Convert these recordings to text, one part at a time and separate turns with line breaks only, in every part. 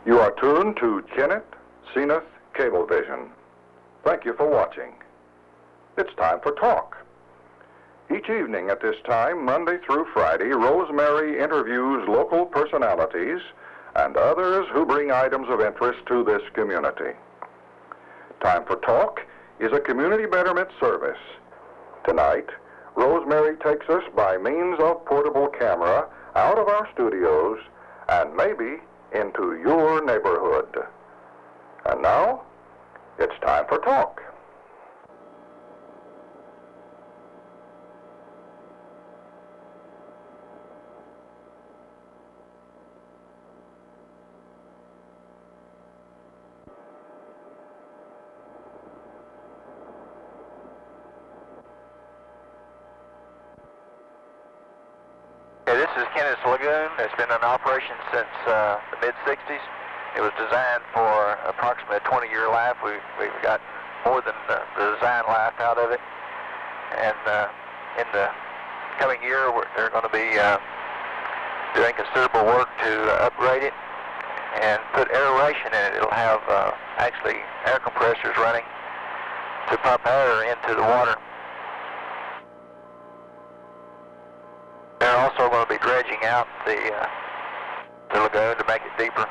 You are tuned to Kennett, Zenith Cablevision. Thank you for watching. It's time for talk. Each evening at this time, Monday through Friday, Rosemary interviews local personalities and others who bring items of interest to this community. Time for Talk is a community betterment service. Tonight, Rosemary takes us by means of portable camera out of our studios and maybe into your neighborhood. And now, it's time for Talk.
This is Sewage Lagoon. It's been in operation since the mid-60s. It was designed for approximately a 20-year life. We've gotten more than the design life out of it. And in the coming year, they're going to be doing considerable work to upgrade it and put aeration in it. It'll have actually air compressors running to pump air into the water. They're also going to be dredging out the lagoon to make it deeper.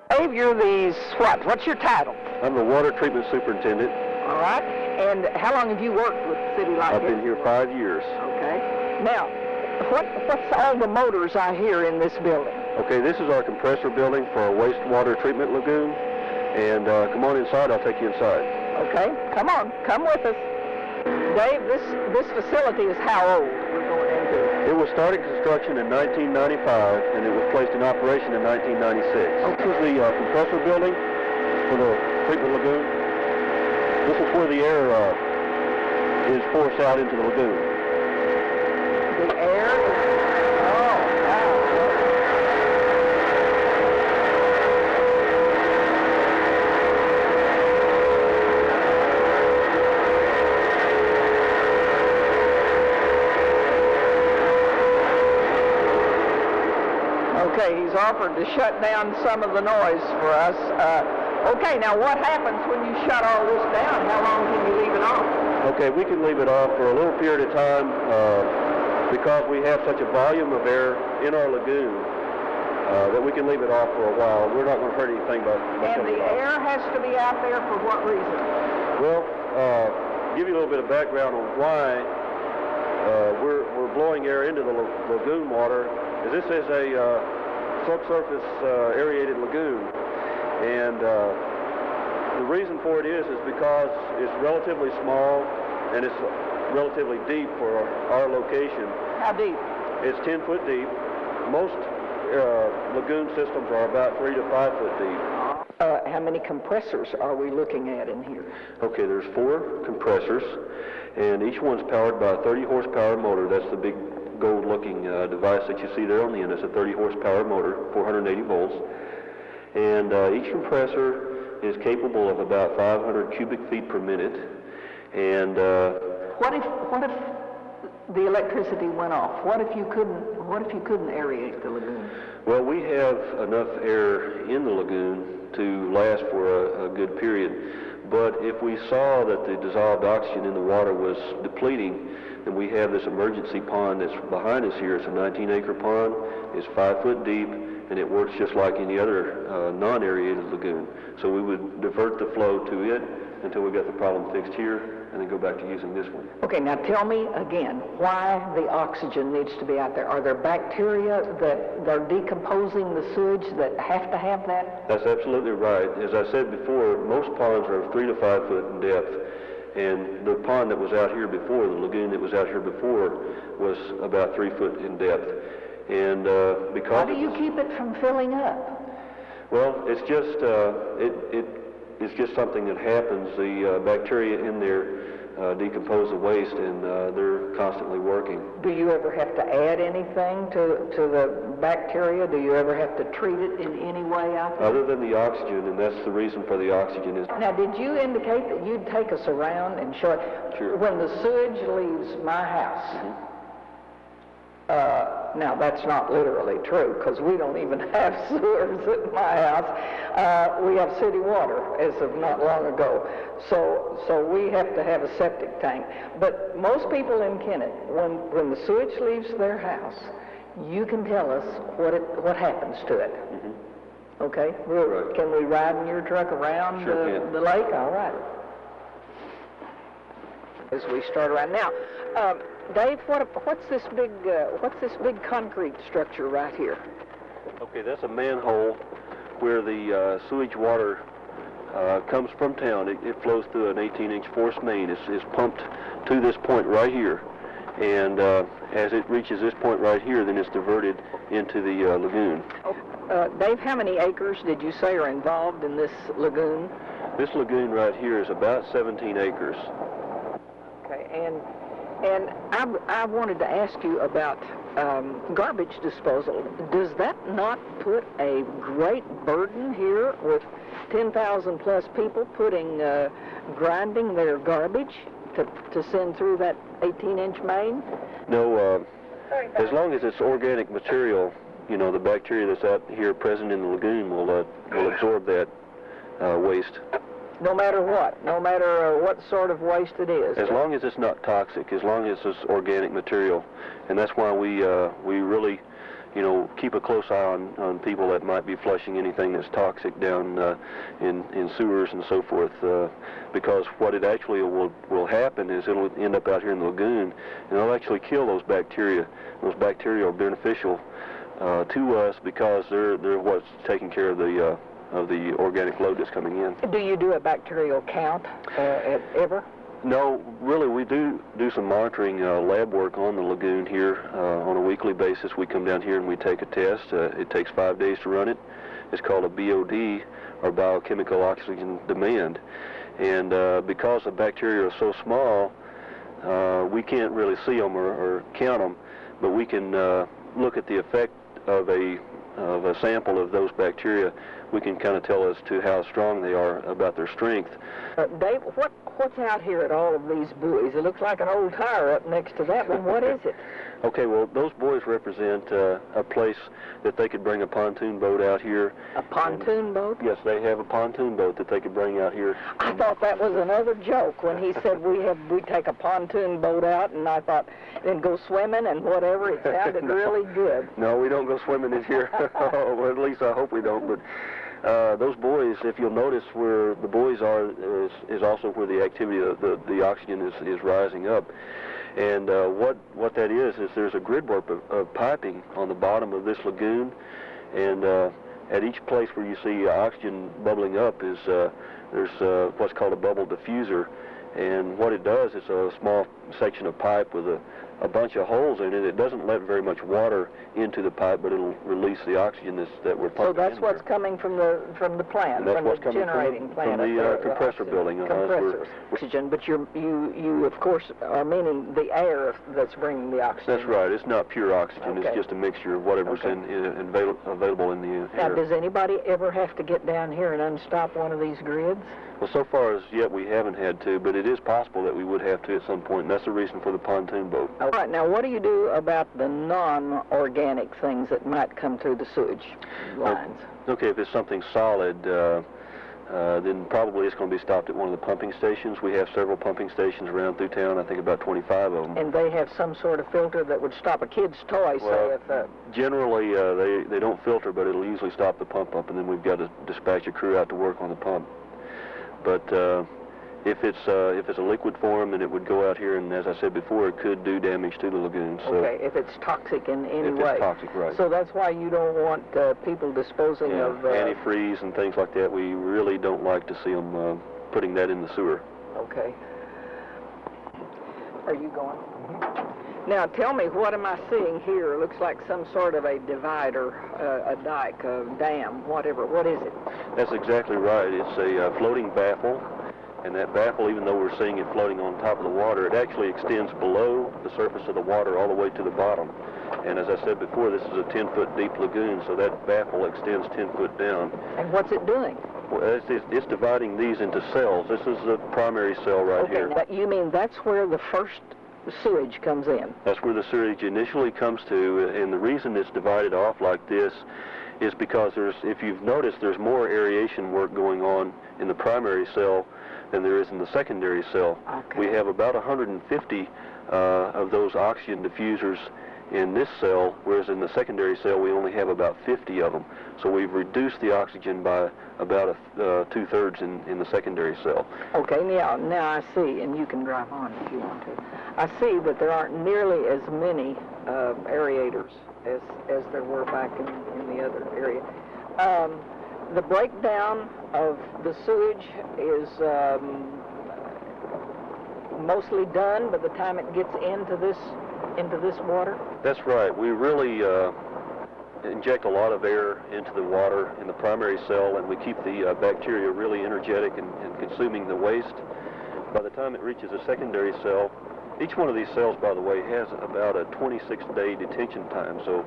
Dave, you're the what? What's your title?
I'm the water treatment superintendent.
All right. And how long have you worked with the city like this?
I've been here 5 years.
Okay. Now, what's all the motors I hear in this building?
Okay, this is our compressor building for our wastewater treatment lagoon. And come on inside, I'll take you inside.
Okay, come on, come with us. Dave, this facility is how old we're going into?
It was started construction in 1995, and it was placed in operation in 1996. This was the compressor building for the treatment lagoon. This is where the air is forced out into the lagoon.
The air is... Oh, wow. Okay, he's offered to shut down some of the noise for us. Okay, now what happens when you shut all this down? How long can you leave it off?
Okay, we can leave it off for a little period of time because we have such a volume of air in our lagoon that we can leave it off for a while. We're not going to hurt anything by
And the air has to be out there for what reason?
Well, give you a little bit of background on why we're blowing air into the lagoon water. This is a subsurface aerated lagoon, and the reason for it is because it's relatively small and it's relatively deep for our location.
How deep?
It's 10 foot deep. Most lagoon systems are about 3 to 5 foot deep.
How many compressors are we looking at in here?
Okay, there's 4 compressors, and each one's powered by a 30 horsepower motor. That's the big gold-looking device that you see there on the end. It's a 30 horsepower motor, 480 volts, and each compressor is capable of about 500 cubic feet per minute. And
what if the electricity went off? What if you couldn't aerate the lagoon?
Well, we have enough air in the lagoon to last for a good period. But if we saw that the dissolved oxygen in the water was depleting, then we have this emergency pond that's behind us here. It's a 19-acre pond. It's 5 foot deep, and it works just like any other non-aerated lagoon. So we would divert the flow to it until we got the problem fixed here, and then go back to using this one.
Okay, now tell me again why the oxygen needs to be out there. Are there bacteria that are decomposing the sewage that have to have that?
That's absolutely right. As I said before, most ponds are 3 to 5 foot in depth. And the pond that was out here before, the lagoon that was out here before, was about 3 foot in depth. And because...
How do you keep it from filling up?
Well, it's just it's just something that happens. The bacteria in there decompose the waste, and they're constantly working.
Do you ever have to add anything to the bacteria? Do you ever have to treat it in any way out there?
Other than the oxygen, and that's the reason for the oxygen.
Now, did you indicate that you'd take us around and show it?
Sure.
When the sewage leaves my house, Now, that's not literally true, because we don't even have sewers at my house. We have city water as of not long ago. So we have to have a septic tank. But most people in Kennett, when the sewage leaves their house, you can tell us what happens to it. Mm-hmm. Okay?
Right.
Can we ride in your truck around the lake? All right. As we start around now, Dave, what's this big concrete structure right here?
Okay, that's a manhole where the sewage water comes from town. It flows through an 18-inch force main. It's pumped to this point right here, and as it reaches this point right here, then it's diverted into the lagoon.
Dave, how many acres did you say are involved in this lagoon?
This lagoon right here is about 17 acres.
Okay, and I wanted to ask you about garbage disposal. Does that not put a great burden here with 10,000 plus people grinding their garbage to send through that 18-inch main?
No, as long as it's organic material, you know, the bacteria that's out here present in the lagoon will absorb that waste.
No matter what? No matter what sort of waste it is?
As long as it's not toxic, as long as it's organic material. And that's why we really, you know, keep a close eye on people that might be flushing anything that's toxic down in sewers and so forth, because what it actually will happen is it'll end up out here in the lagoon, and it'll actually kill those bacteria. Those bacteria are beneficial to us because they're what's taking care of the organic load that's coming in.
Do you do a bacterial count ever?
No, really, we do some monitoring lab work on the lagoon here on a weekly basis. We come down here and we take a test. It takes 5 days to run it. It's called a BOD, or biochemical oxygen demand. And because the bacteria are so small, we can't really see them or count them, but we can look at the effect of a sample of those bacteria. We can kind of tell as to how strong they are about their strength.
Dave, what's out here at all of these buoys? It looks like an old tire up next to that one. What is it?
Okay, well, those buoys represent a place that they could bring a pontoon boat out here.
A pontoon boat?
Yes, they have a pontoon boat that they could bring out here.
I thought that was another joke when he said we take a pontoon boat out, and I thought then go swimming and whatever. It sounded really good.
No, we don't go swimming in here. Well, at least I hope we don't. But those buoys, if you'll notice, where the buoys are is also where the activity of the oxygen is rising up. And what that is there's a gridwork of piping on the bottom of this lagoon, and at each place where you see oxygen bubbling up there's what's called a bubble diffuser, and what it does is a small section of pipe with a bunch of holes in it. It doesn't let very much water into the pipe, but it'll release the oxygen that we're pumping.
So that's what's coming from the plant,
from
the generating plant,
from the compressor building.
Compressors, oxygen, but you of course are meaning the air that's bringing the oxygen.
That's right. It's not pure oxygen.
Okay.
It's just a mixture of whatever's available in the air.
Now, does anybody ever have to get down here and unstop one of these grids?
Well, so far as yet we haven't had to, but it is possible that we would have to at some point, and that's the reason for the pontoon boat.
All right, now what do you do about the non-organic things that might come through the sewage lines?
Okay, if it's something solid, then probably it's going to be stopped at one of the pumping stations. We have several pumping stations around through town, I think about 25 of them.
And they have some sort of filter that would stop a kid's toy,
well,
say if...
Generally, they don't filter, but it'll usually stop the pump up, and then we've got to dispatch a crew out to work on the pump. But if it's a liquid form, then it would go out here, and as I said before, it could do damage to the lagoon. So
okay, if it's toxic in any way.
If it's toxic, right.
So that's why you don't want people disposing of...
antifreeze and things like that. We really don't like to see them putting that in the sewer.
Okay. Are you going? Now, tell me, what am I seeing here? It looks like some sort of a divider, a dike, a dam, whatever. What is it?
That's exactly right. It's a floating baffle, and that baffle, even though we're seeing it floating on top of the water, it actually extends below the surface of the water all the way to the bottom. And as I said before, this is a 10-foot deep lagoon, so that baffle extends 10 foot down.
And what's it doing?
Well, it's dividing these into cells. This is the primary cell right here.
Okay, you mean that's where the first sewage comes in.
That's where the sewage initially comes to, and the reason it's divided off like this is because if you've noticed, there's more aeration work going on in the primary cell than there is in the secondary cell.
Okay.
We have about 150 of those oxygen diffusers in this cell, whereas in the secondary cell we only have about 50 of them. So we've reduced the oxygen by about 2/3 in the secondary cell.
Okay, now I see, and you can drive on if you want to. I see that there aren't nearly as many aerators as there were back in the other area. The breakdown of the sewage is mostly done by the time it gets into this water?
That's right. We really inject a lot of air into the water in the primary cell, and we keep the bacteria really energetic and consuming the waste. By the time it reaches a secondary cell, each one of these cells, by the way, has about a 26-day detention time. So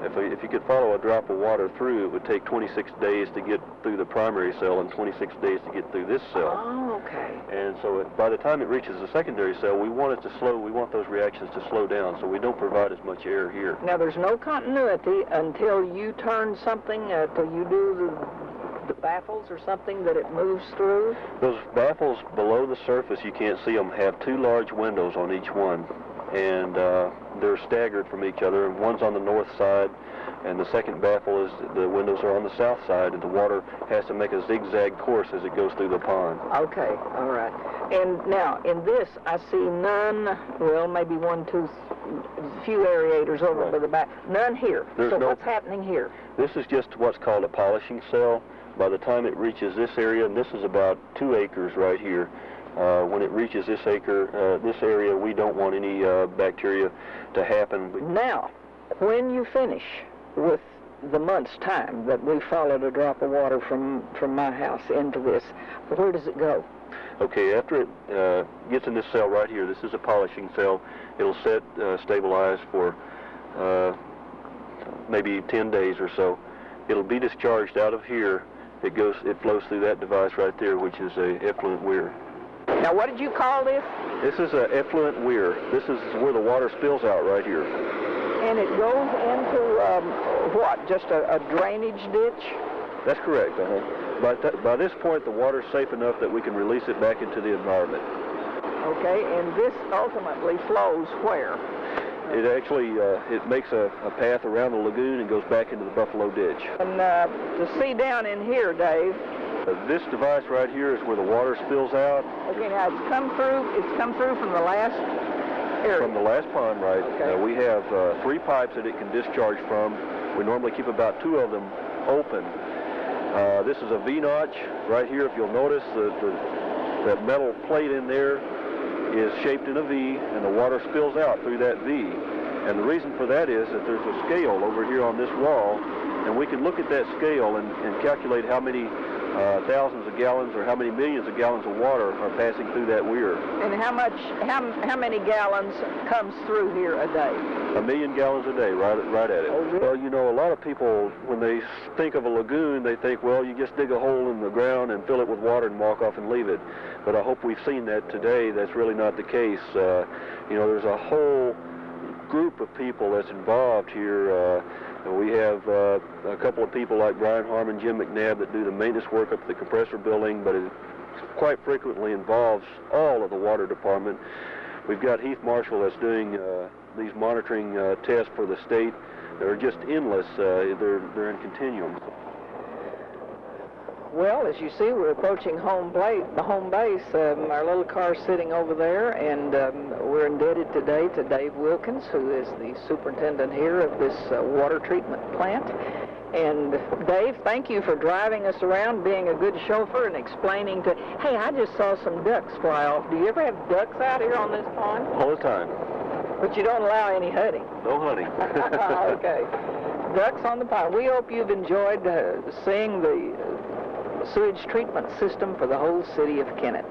if you could follow a drop of water through, it would take 26 days to get through the primary cell and 26 days to get through this cell.
Oh, okay.
And so by the time it reaches the secondary cell, we want those reactions to slow down, so we don't provide as much air here.
Now, there's no continuity until you turn something, till you do the baffles or something that it moves through?
Those baffles below the surface, you can't see them, have two large windows on each one, and they're staggered from each other, and one's on the north side, and the second baffle is the windows are on the south side, and the water has to make a zigzag course as it goes through the pond.
Okay, all right. And now, in this, I see none, well, maybe one, two, few aerators over by the back. None here. So what's happening here?
This is just what's called a polishing cell. By the time it reaches this area, and this is about 2 acres right here, when it reaches this area, we don't want any bacteria to happen. Now,
when you finish with the month's time that we followed a drop of water from my house into this, where does it go?
Okay, after it gets in this cell right here, this is a polishing cell, it'll stabilize for maybe 10 days or so. It'll be discharged out of here. It flows through that device right there, which is a effluent weir.
Now, what did you call this?
This is an effluent weir. This is where the water spills out right here.
And it goes into what? Just a drainage ditch?
That's correct. By this point, the water's safe enough that we can release it back into the environment.
Okay, and this ultimately flows where?
It actually it makes a path around the lagoon and goes back into the Buffalo Ditch.
And to see down in here, Dave.
This device right here is where the water spills out.
Okay, now it's come through from the last area.
From the last pond, right.
Okay.
We have 3 pipes that it can discharge from. We normally keep about 2 of them open. This is a V-notch right here. If you'll notice, that metal plate in there is shaped in a V, and the water spills out through that V. And the reason for that is that there's a scale over here on this wall, and we can look at that scale and calculate how many thousands of gallons or how many millions of gallons of water are passing through that weir.
And how many gallons comes through here a day?
1 million gallons a day, right at it.
Oh, really?
Well, you know, a lot of people, when they think of a lagoon, they think, well, you just dig a hole in the ground and fill it with water and walk off and leave it. But I hope we've seen that today. That's really not the case. You know, there's a whole group of people that's involved here. We have a couple of people like Brian Harmon, Jim McNabb that do the maintenance work up at the compressor building, but it quite frequently involves all of the water department. We've got Heath Marshall that's doing these monitoring tests for the state. They're just endless. They're in continuum. Well,
as you see, we're approaching the home base. Our little car's sitting over there, and we're indebted today to Dave Wilkins, who is the superintendent here of this water treatment plant. And Dave, thank you for driving us around, being a good chauffeur, and explaining hey, I just saw some ducks fly off. Do you ever have ducks out here on this pond?
All the time.
But you don't allow any hunting?
No hunting.
Okay. Ducks on the pond. We hope you've enjoyed seeing the sewage treatment system for the whole city of Kennett.